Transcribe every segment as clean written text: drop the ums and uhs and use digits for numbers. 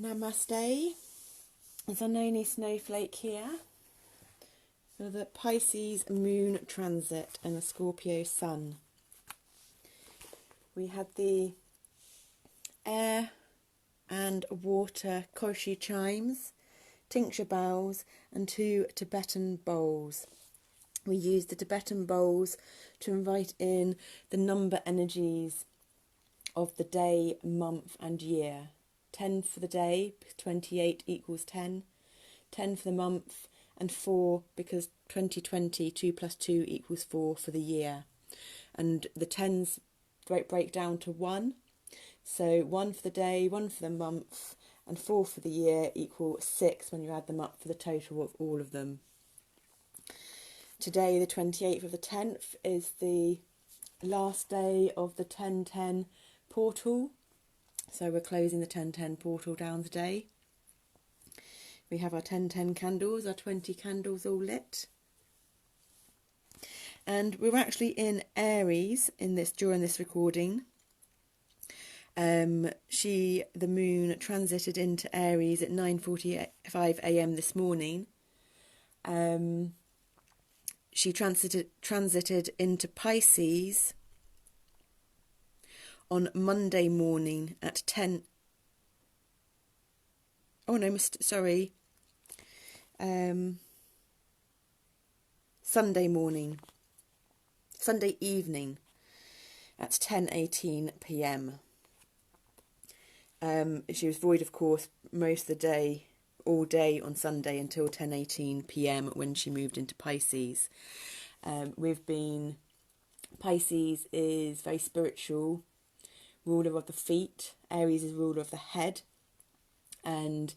Namaste. It's Unknown Snowflake here for the Pisces moon transit and the Scorpio sun. We had the air and water KOSHI chimes, tincture bells and 2 Tibetan bowls. We used the Tibetan bowls to invite in the number energies of the day, month and year. 10 for the day, 28 equals 10. 10 for the month, and 4 because 2020, 2 plus 2 equals 4 for the year. And the 10s break down to 1. So 1 for the day, 1 for the month, and 4 for the year equal 6 when you add them up for the total of all of them. Today, the 28th of the 10th, is the last day of the 10-10 portal. So we're closing the 10-10 portal down today. We have our 10-10 candles, our 20 candles all lit. And we're actually in Aries during this recording. The moon transited into Aries at 9:45 a.m. this morning. She transited into Pisces on Monday morning at 10. Oh no, sorry. Sunday evening at 10:18 p.m. She was void, of course, most of the day, all day on Sunday until 10:18 p.m. when she moved into Pisces. Pisces is very spiritual, ruler of the feet. Aries is ruler of the head, and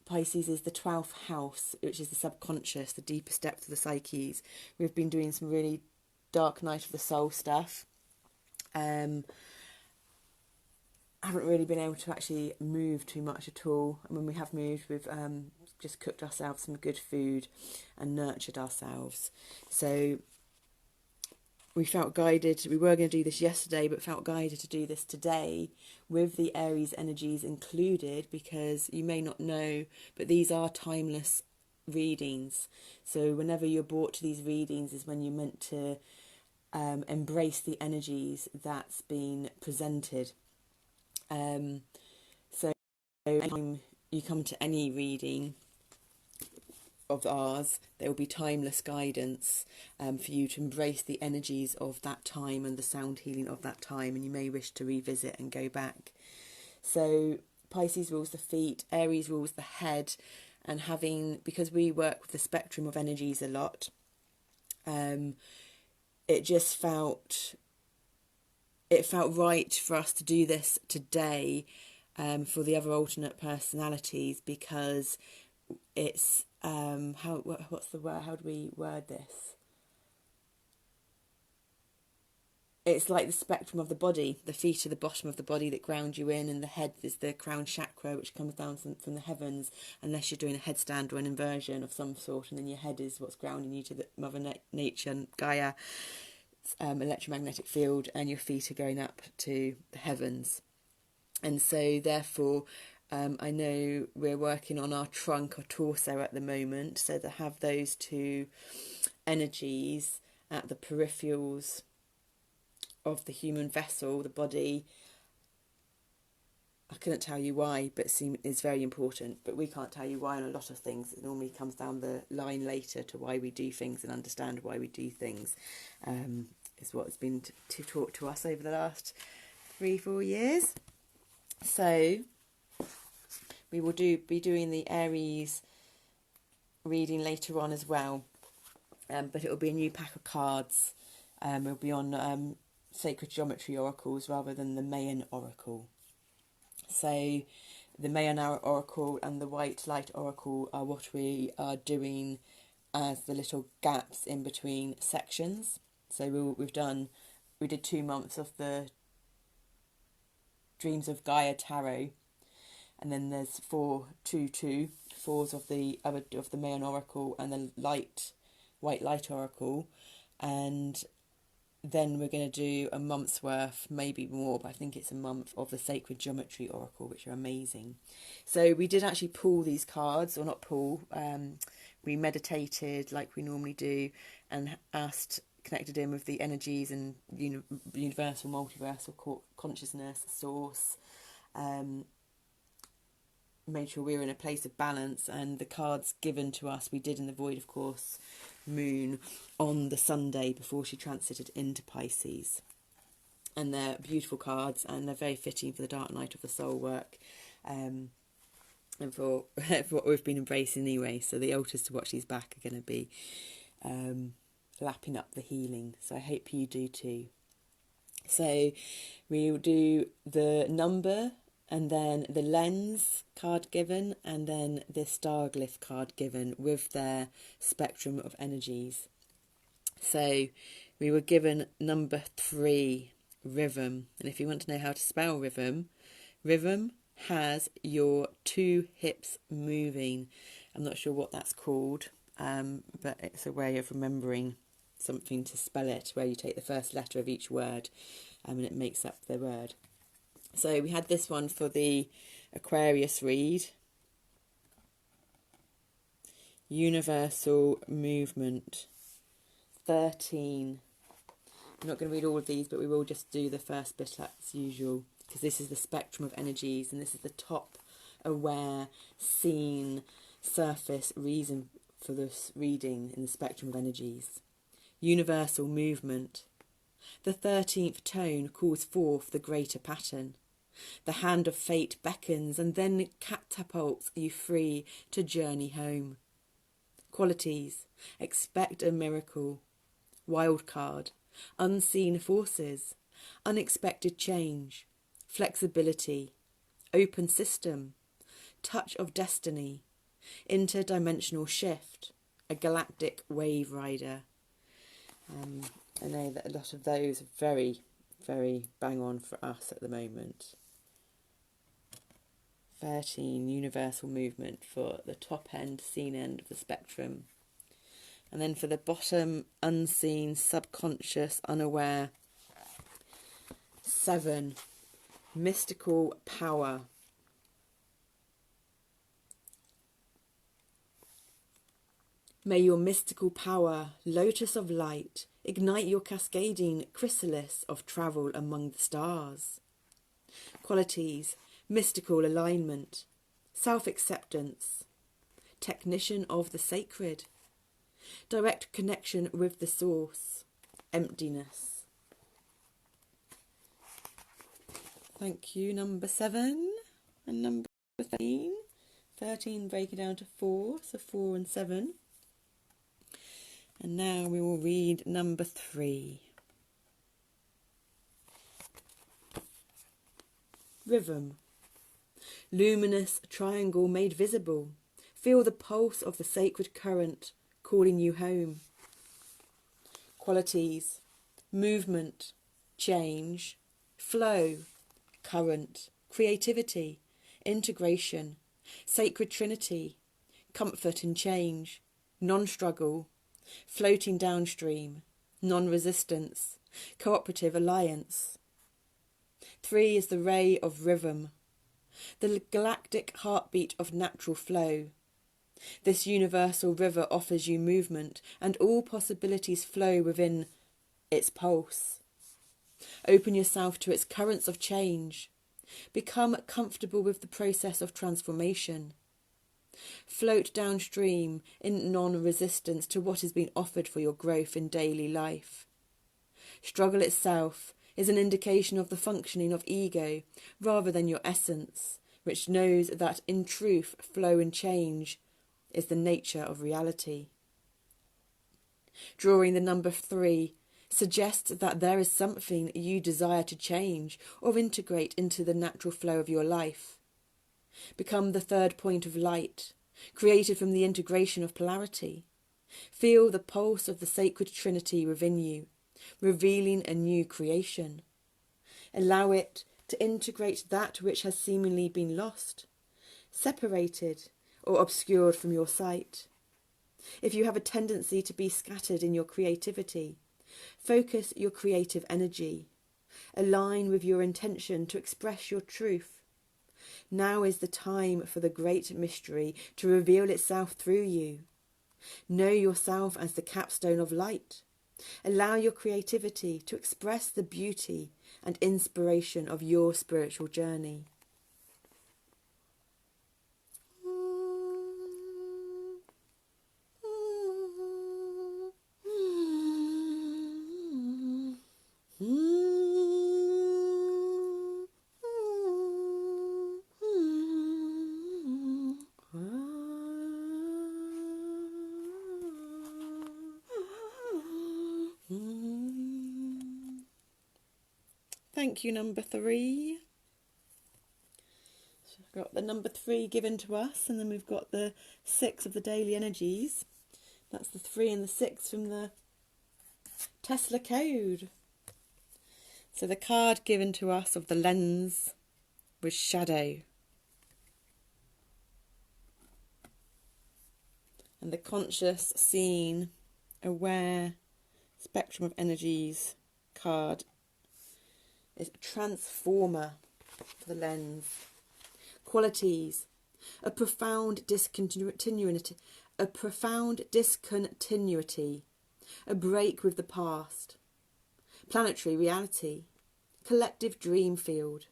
Pisces is the 12th house, which is the subconscious, the deepest depth of the psyches. We've been doing some really dark night of the soul stuff. I haven't really been able to actually move too much at all. And when we have moved, we've just cooked ourselves some good food and nurtured ourselves. So we felt guided. We were going to do this yesterday, but felt guided to do this today with the Aries energies included, because you may not know, but these are timeless readings. So whenever you're brought to these readings is when you're meant to embrace the energies that's been presented. So anytime you come to any reading of ours, there will be timeless guidance for you to embrace the energies of that time and the sound healing of that time, and you may wish to revisit and go back. So Pisces rules the feet, Aries rules the head, and because we work with the spectrum of energies a lot, it felt right for us to do this today for the other alternate personalities, because it's what's the word? How do we word this? It's like the spectrum of the body. The feet are the bottom of the body that ground you in, and the head is the crown chakra, which comes down from the heavens, unless you're doing a headstand or an inversion of some sort, and then your head is what's grounding you to the Mother Nature, Gaia, electromagnetic field, and your feet are going up to the heavens. And so therefore I know we're working on our trunk or torso at the moment, so to have those two energies at the peripherals of the human vessel, the body. I couldn't tell you why, but it's very important. But we can't tell you why on a lot of things. It normally comes down the line later to why we do things and understand why we do things. Is what has been taught to us over the last 3-4 years. So we will be doing the Aries reading later on as well, but it will be a new pack of cards. It'll be on sacred geometry oracles rather than the Mayan oracle. So the Mayan oracle and the white light oracle are what we are doing as the little gaps in between sections. So we did 2 months of the Dreams of Gaia tarot, and then there's 4-2-2 fours of the Mayan oracle and the white light oracle, and then we're going to do a month's worth, maybe more, but I think it's a month of the Sacred Geometry Oracle, which are amazing. So we did actually pull these cards, or not pull, we meditated like we normally do and connected in with the energies and universal, multiversal consciousness, source, made sure we were in a place of balance, and the cards given to us we did in the void, of course, moon on the Sunday before she transited into Pisces. And they're beautiful cards, and they're very fitting for the dark night of the soul work, and for what we've been embracing anyway. So the altars to watch these back are going to be lapping up the healing, so I hope you do too. So we'll do the number, and then the lens card given, and then the Star-Glyph card given with their spectrum of energies. So we were given number 3, rhythm. And if you want to know how to spell rhythm, rhythm has your 2 hips moving. I'm not sure what that's called, but it's a way of remembering something to spell it, where you take the first letter of each word, and it makes up the word. So we had this one for the Aquarius read. Universal movement. 13. I'm not going to read all of these, but we will just do the first bit as usual, because this is the spectrum of energies, and this is the top aware, seen, surface reason for this reading in the spectrum of energies. Universal movement. The 13th tone calls forth the greater pattern. The hand of fate beckons and then catapults you free to journey home. Qualities: expect a miracle. Wild card: unseen forces, unexpected change, flexibility, open system, touch of destiny, interdimensional shift, a galactic wave rider. I know that a lot of those are very, very bang on for us at the moment. 13, universal movement for the top end, seen end of the spectrum. And then for the bottom, unseen, subconscious, unaware. 7, mystical power. May your mystical power, lotus of light, ignite your cascading chrysalis of travel among the stars. Qualities: mystical alignment, self-acceptance, technician of the sacred, direct connection with the source, emptiness. Thank you, number 7 and number 13. 13 breaking down to 4, so 4 and 7. And now we will read number 3. Rhythm. Luminous triangle made visible. Feel the pulse of the sacred current calling you home. Qualities: movement, change, flow, current, creativity, integration, sacred trinity, comfort in change, non-struggle, floating downstream, non-resistance, cooperative alliance. 3 is the ray of rhythm, the galactic heartbeat of natural flow. This universal river offers you movement, and all possibilities flow within its pulse. Open yourself to its currents of change. Become comfortable with the process of transformation. Float downstream in non-resistance to what is being offered for your growth in daily life. Struggle itself is an indication of the functioning of ego rather than your essence, which knows that in truth, flow and change is the nature of reality. Drawing the number 3 suggests that there is something you desire to change or integrate into the natural flow of your life. Become the 3rd point of light, created from the integration of polarity. Feel the pulse of the sacred trinity within you, revealing a new creation. Allow it to integrate that which has seemingly been lost, separated, or obscured from your sight. If you have a tendency to be scattered in your creativity, Focus your creative energy. Align with your intention to express your truth. Now is the time for the great mystery to reveal itself through you. Know yourself as the capstone of light. Allow your creativity to express the beauty and inspiration of your spiritual journey. Thank you, number 3. So we've got the number 3 given to us, and then we've got the 6 of the daily energies. That's the 3 and the 6 from the Tesla code. So the card given to us of the lens was shadow. And the conscious, seen, aware, spectrum of energies card is transformer for the lens. Qualities: a profound discontinuity, a break with the past, planetary reality, collective dream field,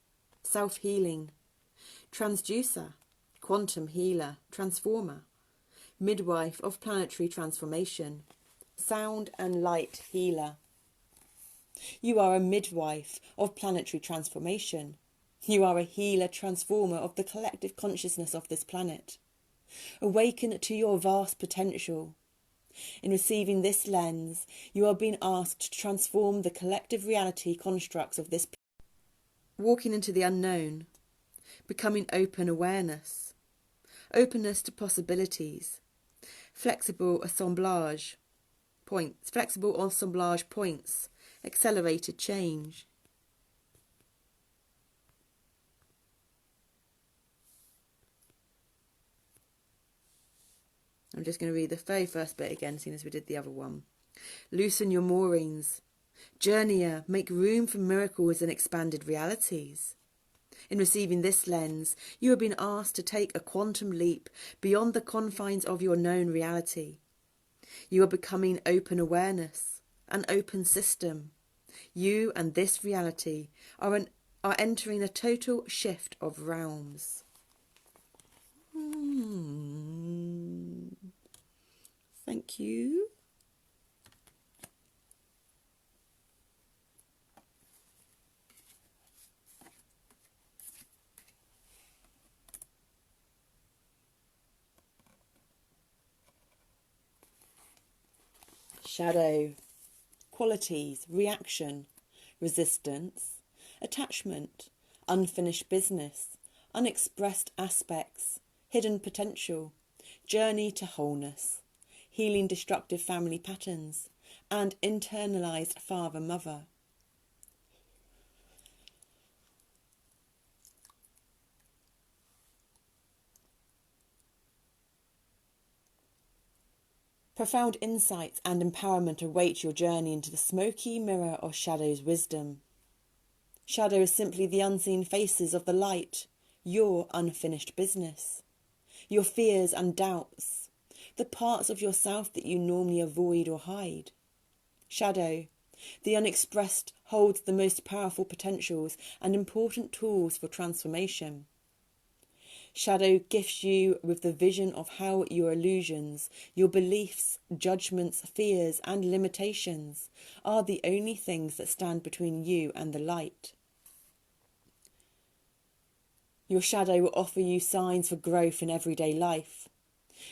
self-healing, transducer, quantum healer, transformer, midwife of planetary transformation, sound and light healer. You are a midwife of planetary transformation. You are a healer, transformer of the collective consciousness of this planet. Awaken to your vast potential. In receiving this lens, you are being asked to transform the collective reality constructs of this planet. Walking into the unknown, becoming open awareness, openness to possibilities, flexible assemblage points, accelerated change. I'm just going to read the very first bit again, seeing as we did the other one. Loosen your moorings. Journeyer, make room for miracles and expanded realities. In receiving this lens, you have been asked to take a quantum leap beyond the confines of your known reality. You are becoming open awareness, an open system. You and this reality are entering a total shift of realms. Thank you. Shadow. Qualities: reaction, resistance, attachment, unfinished business, unexpressed aspects, hidden potential, journey to wholeness, healing destructive family patterns, and internalized father-mother. Profound insights and empowerment await your journey into the smoky mirror of Shadow's wisdom. Shadow is simply the unseen faces of the light, your unfinished business, your fears and doubts, the parts of yourself that you normally avoid or hide. Shadow, the unexpressed, holds the most powerful potentials and important tools for transformation. Shadow gifts you with the vision of how your illusions, your beliefs, judgments, fears and limitations are the only things that stand between you and the light. Your shadow will offer you signs for growth in everyday life.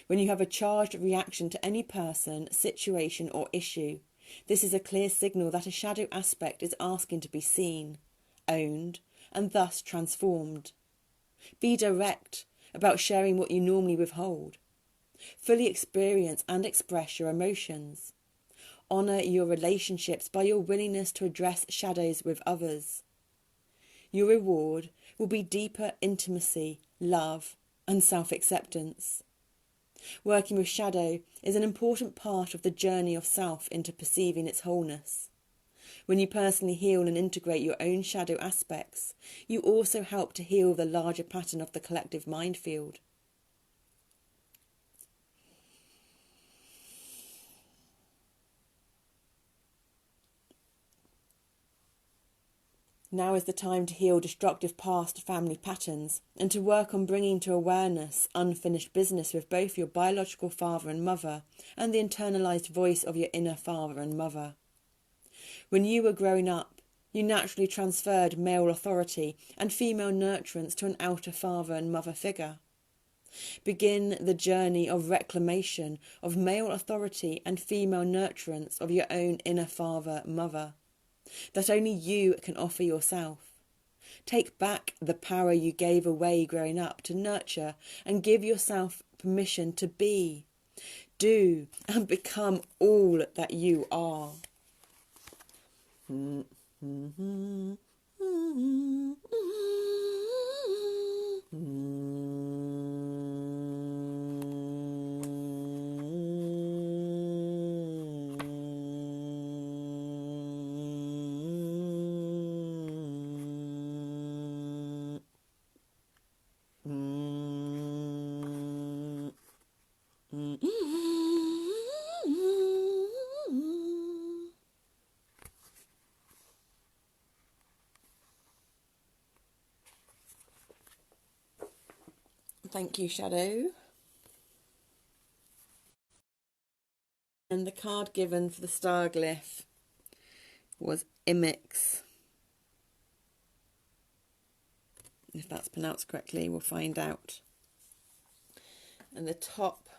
When you have a charged reaction to any person, situation or issue, this is a clear signal that a shadow aspect is asking to be seen, owned and thus transformed. Be direct about sharing what you normally withhold. Fully experience and express your emotions. Honour your relationships by your willingness to address shadows with others. Your reward will be deeper intimacy, love, and self-acceptance. Working with shadow is an important part of the journey of self into perceiving its wholeness. When you personally heal and integrate your own shadow aspects, you also help to heal the larger pattern of the collective mind field. Now is the time to heal destructive past family patterns and to work on bringing to awareness unfinished business with both your biological father and mother and the internalized voice of your inner father and mother. When you were growing up, you naturally transferred male authority and female nurturance to an outer father and mother figure. Begin the journey of reclamation of male authority and female nurturance of your own inner father, mother, that only you can offer yourself. Take back the power you gave away growing up to nurture and give yourself permission to be, do, and become all that you are. Thank you, Shadow. And the card given for the Star-Glyph was IMIX. If that's pronounced correctly, we'll find out. And the top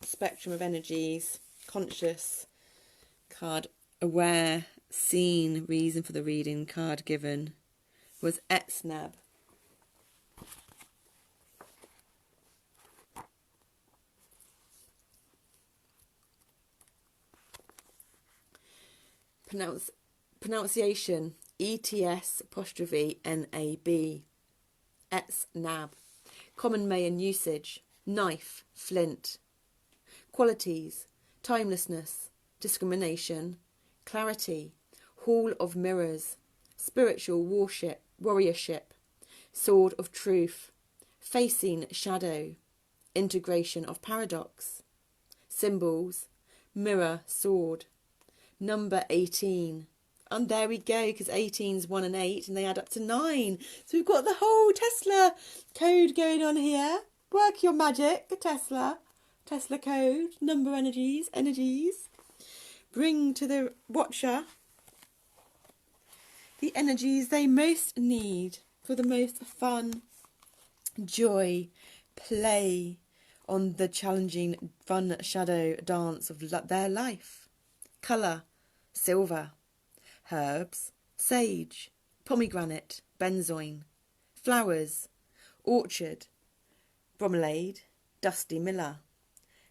spectrum of energies, conscious, card aware, seen, reason for the reading, card given, was ETZNAB. Pronunciation, ETZNAB, ETZNAB. Common Mayan usage, knife, flint. Qualities, timelessness, discrimination, clarity, hall of mirrors, spiritual warriorship, sword of truth, facing shadow, integration of paradox. Symbols, mirror, sword. Number 18. And there we go, because 18's 1 and 8, and they add up to 9. So we've got the whole Tesla code going on here. Work your magic, Tesla code, number energies. Bring to the watcher the energies they most need for the most fun, joy, play on the challenging, fun shadow dance of their life. Colour, silver. Herbs, sage, pomegranate, benzoin. Flowers, orchard, bromelaid, dusty miller.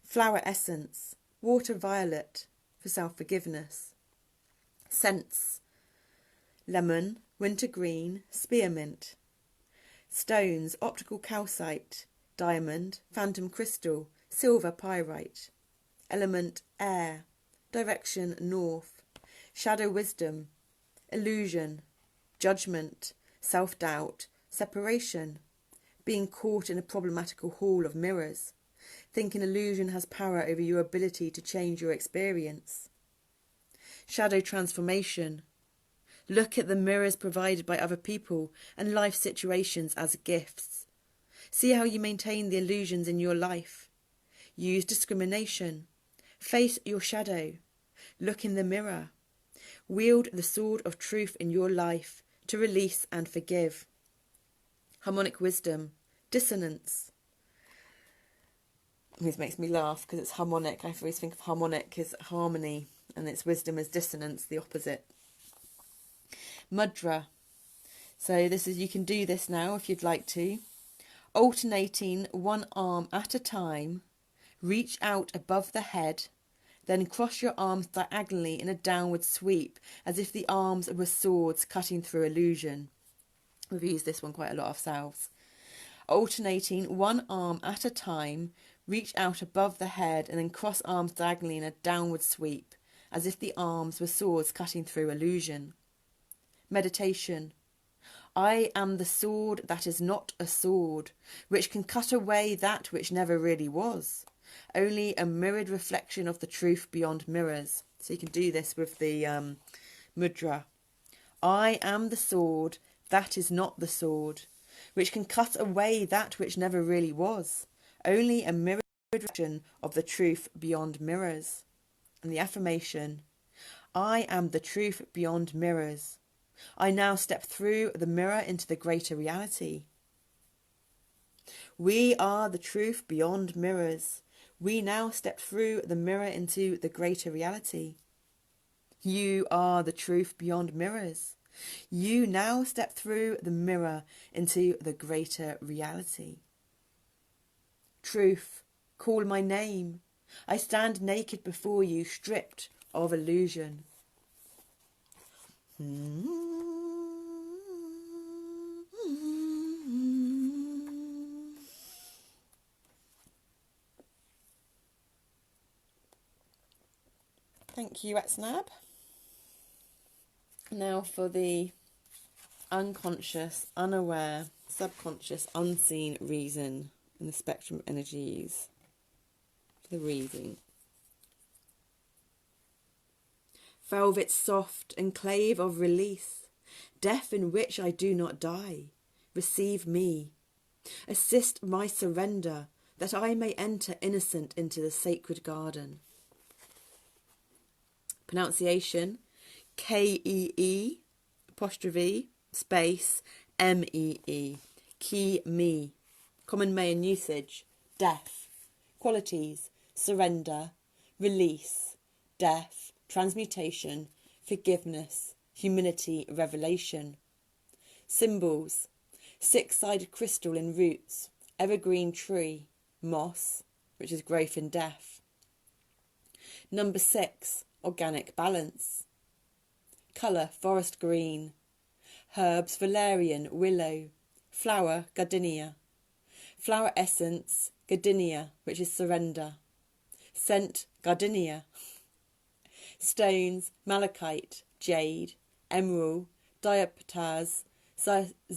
Flower essence, water violet for self-forgiveness. Scents, lemon, wintergreen, spearmint. Stones, optical calcite, diamond, phantom crystal, silver pyrite. Element, air. Direction, north. Shadow wisdom, illusion, judgment, self-doubt, separation, being caught in a problematical hall of mirrors, thinking illusion has power over your ability to change your experience. Shadow transformation, look at the mirrors provided by other people and life situations as gifts. See how you maintain the illusions in your life. Use discrimination. Face your shadow. Look in the mirror. Wield the sword of truth in your life to release and forgive. Harmonic wisdom. Dissonance. This makes me laugh because it's harmonic. I always think of harmonic as harmony and its wisdom as dissonance, the opposite. Mudra. So this is, you can do this now if you'd like to. Alternating one arm at a time, reach out above the head, then cross your arms diagonally in a downward sweep, as if the arms were swords cutting through illusion. We've used this one quite a lot ourselves. Alternating one arm at a time, Reach out above the head and then cross arms diagonally in a downward sweep, as if the arms were swords cutting through illusion. Meditation. I am the sword that is not a sword, which can cut away that which never really was. Only a mirrored reflection of the truth beyond mirrors. So you can do this with the mudra. I am the sword that is not the sword, which can cut away that which never really was. Only a mirrored reflection of the truth beyond mirrors. And the affirmation. I am the truth beyond mirrors. I now step through the mirror into the greater reality. We are the truth beyond mirrors. We now step through the mirror into the greater reality. You are the truth beyond mirrors. You now step through the mirror into the greater reality. Truth, call my name. I stand naked before you, stripped of illusion. Thank you, ETZNAB. Now for the unconscious, unaware, subconscious, unseen reason in the spectrum of energies. For the reading. Velvet soft, enclave of release, death in which I do not die, receive me. Assist my surrender, that I may enter innocent into the sacred garden. Pronunciation, K-E-E, apostrophe, space, M-E-E, Ki-me. Common Mayan usage, death. Qualities, surrender, release, death, transmutation, forgiveness, humility, revelation. Symbols, six-sided crystal in roots, evergreen tree, moss, which is growth in death. Number 6, organic balance. Colour, forest green. Herbs, valerian, willow. Flower, gardenia. Flower essence, gardenia, which is surrender. Scent, gardenia. Stones, malachite, jade, emerald, diapataz, Z-O-I-S-I-T-E,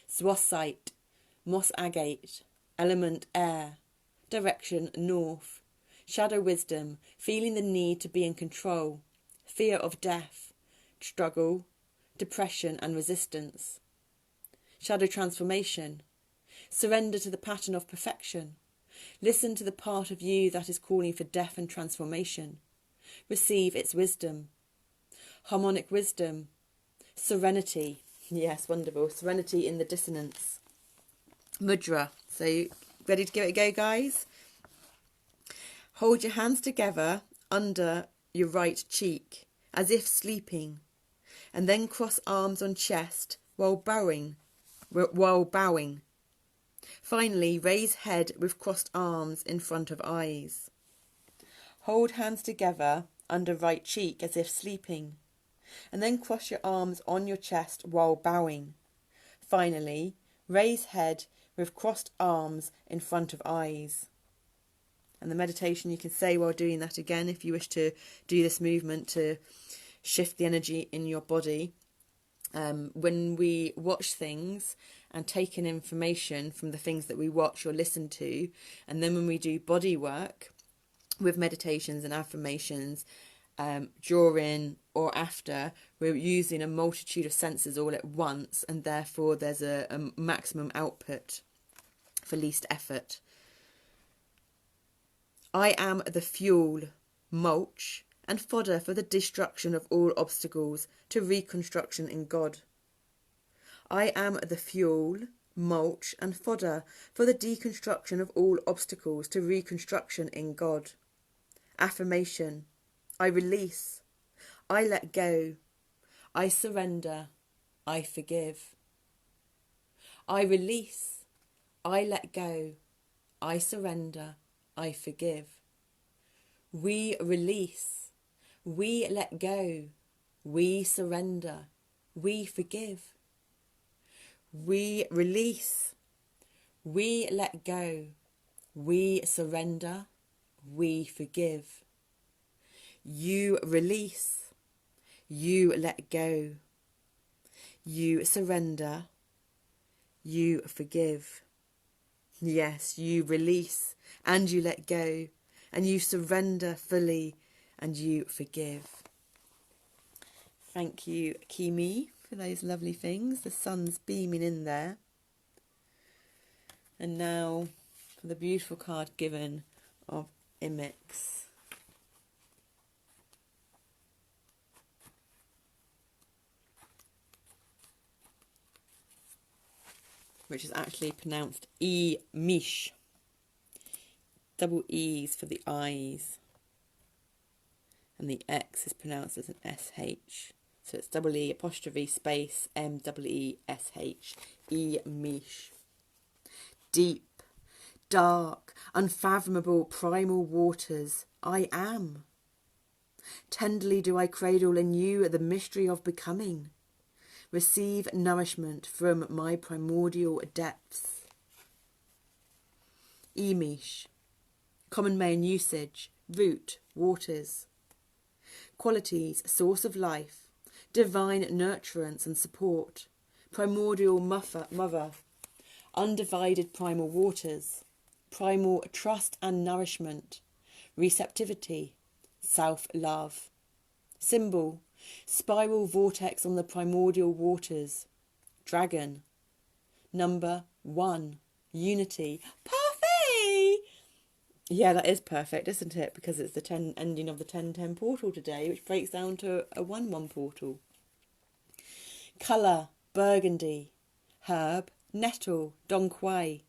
zwossite, moss agate, element air, direction north, shadow wisdom, feeling the need to be in control, fear of death, struggle, depression and resistance. Shadow transformation, surrender to the pattern of perfection. Listen to the part of you that is calling for death and transformation. Receive its wisdom. Harmonic wisdom. Serenity. Yes, wonderful. Serenity in the dissonance. Mudra. So, ready to give it a go, guys? Hold your hands together under your right cheek, as if sleeping, and then cross arms on chest while bowing. Finally, raise head with crossed arms in front of eyes. Hold hands together under right cheek as if sleeping, and then cross your arms on your chest while bowing. Finally, raise head with crossed arms in front of eyes. And the meditation you can say while doing that again if you wish to do this movement to shift the energy in your body. When we watch things and take in information from the things that we watch or listen to, and then when we do body work with meditations and affirmations, during or after, we're using a multitude of senses all at once, and therefore there's a maximum output for least effort. I am the fuel, mulch, and fodder for the destruction of all obstacles to reconstruction in God. I am the fuel, mulch, and fodder for the deconstruction of all obstacles to reconstruction in God. Affirmation. I release. I let go. I surrender. I forgive. I release. I let go. I surrender. I forgive. We release. We let go. We surrender. We forgive. We release. We let go. We surrender. We forgive. You release. You let go. You surrender. You forgive. Yes, you release and you let go and you surrender fully and you forgive. Thank you, CHIMES, for those lovely things. The sun's beaming in there. And now for the beautiful card given of IMIX. Which is actually pronounced IMIX. Double E's for the eyes. And the X is pronounced as an SH. So it's double E apostrophe space MEESH. IMIX. Deep, dark, unfathomable primal waters, I am. Tenderly do I cradle in you the mystery of becoming. Receive nourishment from my primordial depths. IMIX. Common Mayan usage, root, waters. Qualities, source of life, divine nurturance and support, primordial mother, undivided primal waters, primal trust and nourishment, receptivity, self-love. Symbol, spiral vortex on the primordial waters, dragon. Number 1, unity. Perfect! Yeah, that is perfect, isn't it? Because it's the 10 ending of the 10-10 portal today, which breaks down to a 1-1 portal. Colour, burgundy. Herb, nettle, dong quai.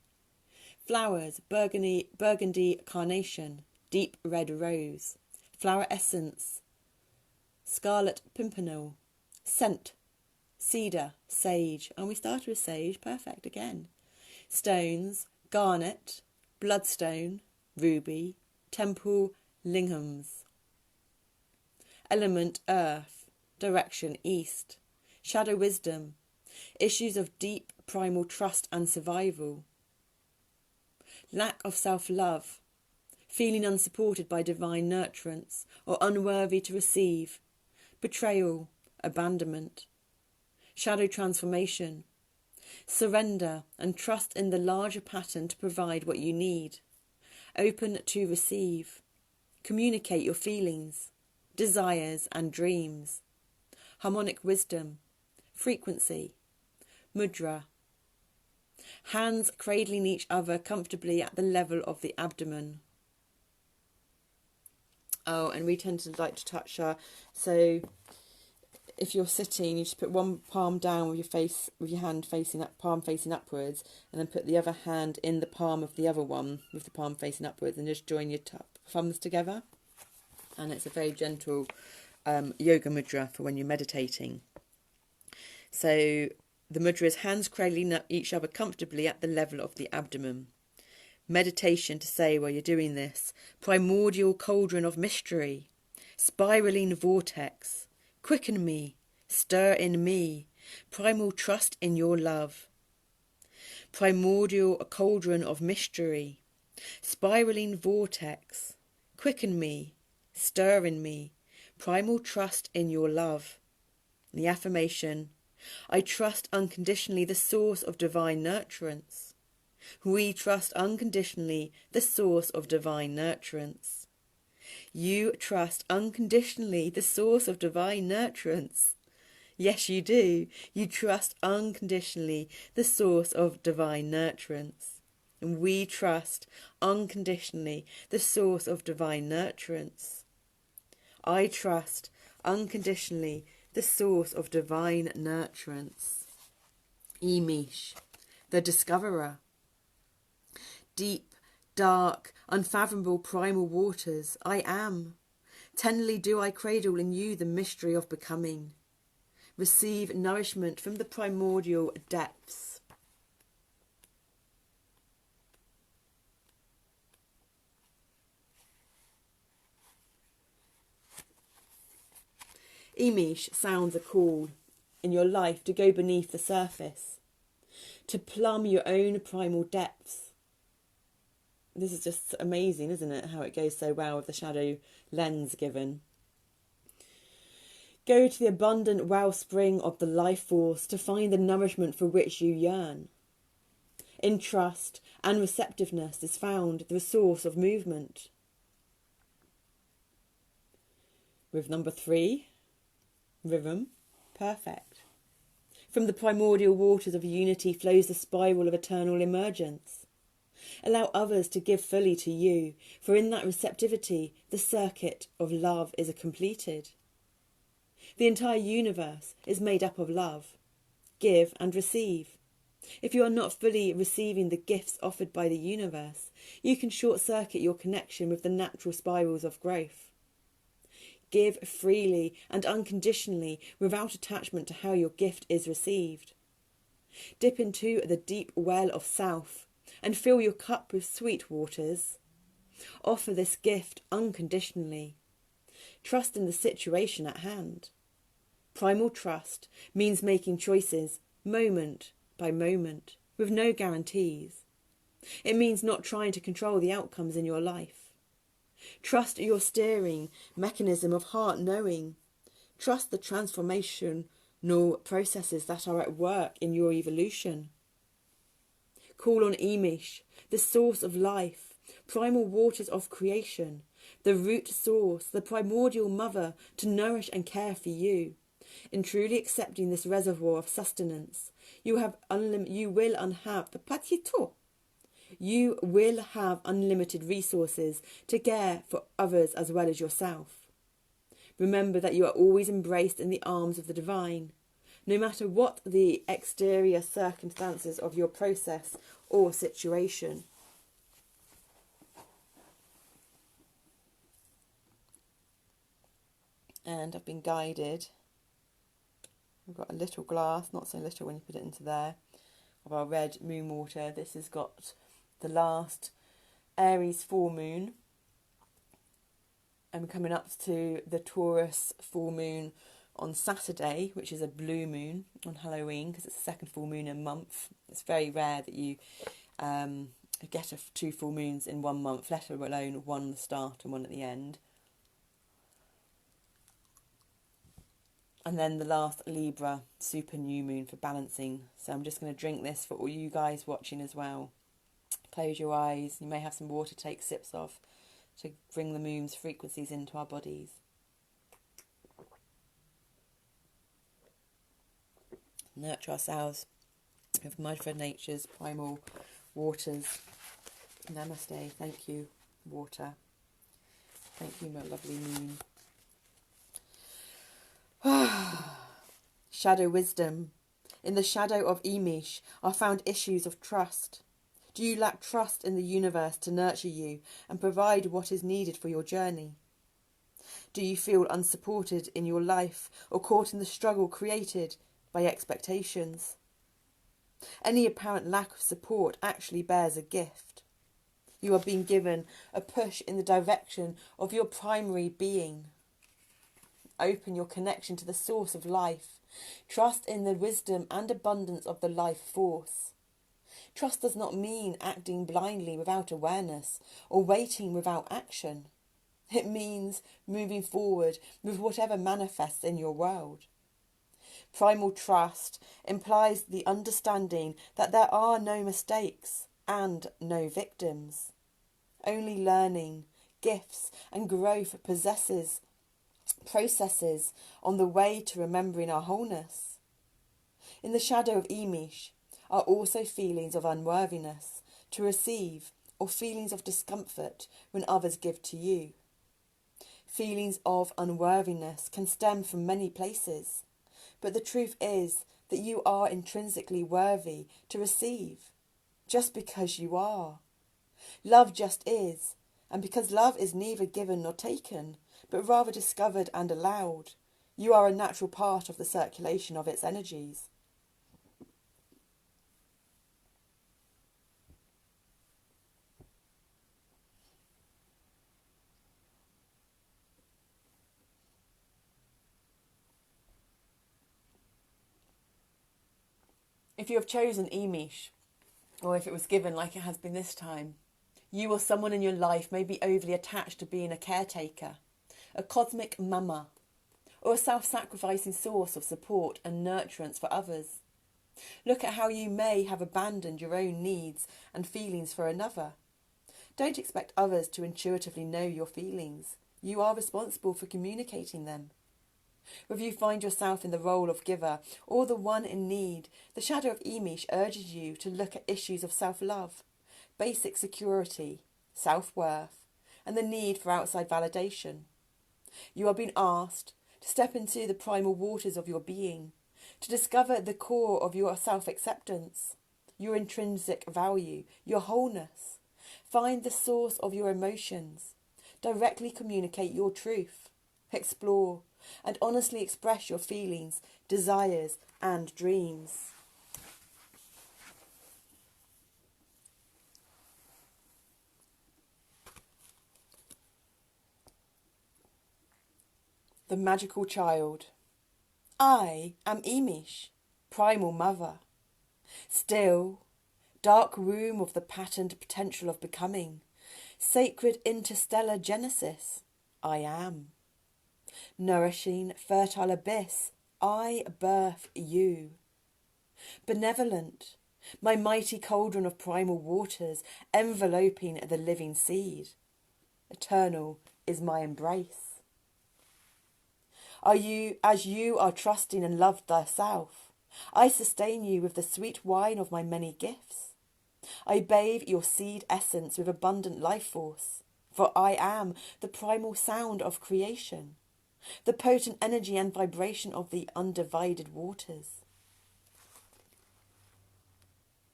Flowers, burgundy carnation, deep red rose. Flower essence, scarlet pimpernel. Scent, cedar, sage. And we started with sage, perfect again. Stones, garnet, bloodstone, ruby, temple lingams. Element, earth. Direction, east. Shadow wisdom. Issues of deep primal trust and survival. Lack of self-love. Feeling unsupported by divine nurturance or unworthy to receive. Betrayal, abandonment. Shadow transformation. Surrender and trust in the larger pattern to provide what you need. Open to receive. Communicate your feelings, desires and dreams. Harmonic wisdom. Frequency. Mudra. Hands cradling each other comfortably at the level of the abdomen. Oh, and we tend to like to touch so if you're sitting, you just put one palm down with your hand facing up, palm facing upwards, and then put the other hand in the palm of the other one with the palm facing upwards, and just join your thumbs together. And it's a very gentle yoga mudra for when you're meditating. So the mudra is hands cradling each other comfortably at the level of the abdomen. Meditation to say while you're doing this: primordial cauldron of mystery, spiraling vortex, quicken me, stir in me, primal trust in your love. Primordial cauldron of mystery, spiraling vortex, quicken me, stir in me, primal trust in your love. The affirmation: I trust unconditionally the source of divine nurturance. We trust unconditionally the source of divine nurturance. You trust unconditionally the source of divine nurturance. Yes, you do. You trust unconditionally the source of divine nurturance. And we trust unconditionally the source of divine nurturance. I trust unconditionally the source of divine nurturance. IMIX, the discoverer. Deep, dark, unfathomable primal waters, I am. Tenderly do I cradle in you the mystery of becoming. Receive nourishment from the primordial depths. IMIX sounds a call in your life to go beneath the surface, to plumb your own primal depths. This is just amazing, isn't it? How it goes so well with the shadow lens given. Go to the abundant wellspring of the life force to find the nourishment for which you yearn. In trust and receptiveness is found the source of movement. With number 3, rhythm, perfect. From the primordial waters of unity flows the spiral of eternal emergence. Allow others to give fully to you, for in that receptivity the circuit of love is completed. The entire universe is made up of love. Give and receive. If you are not fully receiving the gifts offered by the universe, you can short-circuit your connection with the natural spirals of growth. Give freely and unconditionally without attachment to how your gift is received. Dip into the deep well of self and fill your cup with sweet waters. Offer this gift unconditionally. Trust in the situation at hand. Primal trust means making choices moment by moment with no guarantees. It means not trying to control the outcomes in your life. Trust your steering mechanism of heart knowing. Trust the transformational processes that are at work in your evolution. Call on IMIX, the source of life, primal waters of creation, the root source, the primordial mother, to nourish and care for you. In truly accepting this reservoir of sustenance, you will have unlimited resources to care for others as well as yourself. Remember that you are always embraced in the arms of the divine, no matter what the exterior circumstances of your process or situation. And I've been guided. We've got a little glass, not so little when you put it into there, of our red moon water. This has got the last Aries full moon. I'm coming up to the Taurus full moon on Saturday, which is a blue moon on Halloween, because it's the second full moon in a month. It's very rare that you get 2 full moons in 1 month, let alone one at the start and one at the end. And then the last Libra super new moon for balancing. So I'm just going to drink this for all you guys watching as well. Close your eyes. You may have some water, take sips of, to bring the moon's frequencies into our bodies. Nurture ourselves with Mother Nature's primal waters. Namaste. Thank you, water. Thank you, my lovely moon. Shadow wisdom. In the shadow of IMIX are found issues of trust. Do you lack trust in the universe to nurture you and provide what is needed for your journey? Do you feel unsupported in your life or caught in the struggle created by expectations? Any apparent lack of support actually bears a gift. You are being given a push in the direction of your primary being. Open your connection to the source of life. Trust in the wisdom and abundance of the life force. Trust does not mean acting blindly without awareness or waiting without action. It means moving forward with whatever manifests in your world. Primal trust implies the understanding that there are no mistakes and no victims. Only learning, gifts and growth processes on the way to remembering our wholeness. In the shadow of IMIX are also feelings of unworthiness to receive or feelings of discomfort when others give to you. Feelings of unworthiness can stem from many places, but the truth is that you are intrinsically worthy to receive, just because you are. Love just is, and because love is neither given nor taken, but rather discovered and allowed, you are a natural part of the circulation of its energies. If you have chosen IMIX, or if it was given like it has been this time, you or someone in your life may be overly attached to being a caretaker, a cosmic mama, or a self-sacrificing source of support and nurturance for others. Look at how you may have abandoned your own needs and feelings for another. Don't expect others to intuitively know your feelings. You are responsible for communicating them. Whether you find yourself in the role of giver or the one in need, the shadow of IMIX urges you to look at issues of self-love, basic security, self-worth, and the need for outside validation. You are being asked to step into the primal waters of your being, to discover the core of your self-acceptance, your intrinsic value, your wholeness. Find the source of your emotions. Directly communicate your truth. Explore and honestly express your feelings, desires, and dreams. The magical child. I am IMIX, primal mother. Still, dark room of the patterned potential of becoming, sacred interstellar genesis, I am. Nourishing, fertile abyss, I birth you. Benevolent, my mighty cauldron of primal waters, enveloping the living seed. Eternal is my embrace. As you are trusting and loved thyself, I sustain you with the sweet wine of my many gifts. I bathe your seed essence with abundant life force, for I am the primal sound of creation, the potent energy and vibration of the undivided waters.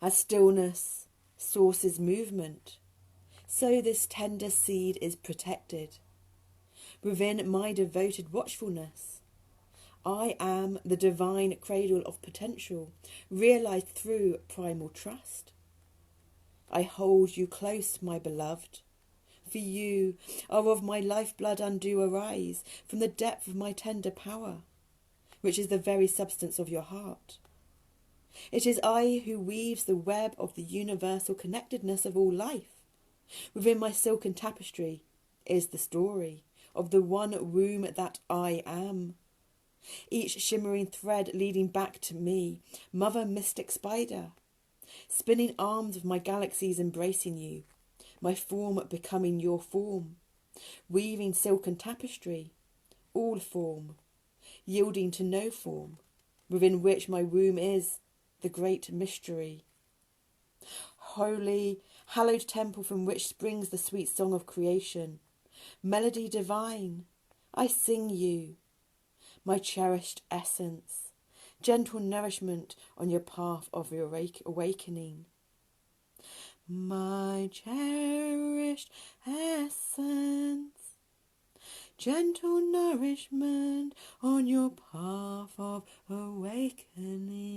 As stillness sources movement, so this tender seed is protected. Within my devoted watchfulness, I am the divine cradle of potential, realized through primal trust. I hold you close, my beloved, for you are of my lifeblood and do arise from the depth of my tender power, which is the very substance of your heart. It is I who weaves the web of the universal connectedness of all life. Within my silken tapestry is the story of the one womb that I am. Each shimmering thread leading back to me, mother mystic spider, spinning arms of my galaxies embracing you, my form becoming your form, weaving silken tapestry, all form, yielding to no form, within which my womb is the great mystery. Holy, hallowed temple from which springs the sweet song of creation, melody divine, I sing you, my cherished essence, gentle nourishment on your path of your awakening. My cherished essence, gentle nourishment on your path of awakening.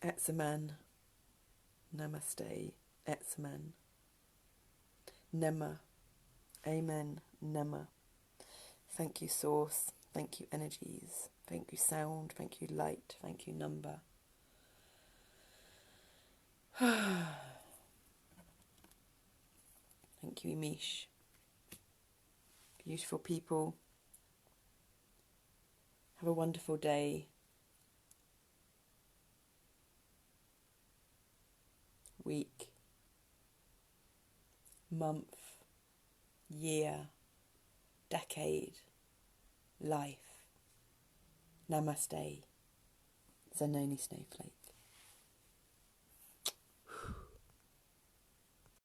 ETZNAB. Namaste. ETZNAB. Nema. Amen. Nema. Thank you, Source. Thank you, energies. Thank you, sound. Thank you, light. Thank you, number. Thank you, IMIX. Beautiful people. Have a wonderful day. Week. Month. Year. Decade. Life. Namaste. Zanoni Snowflake.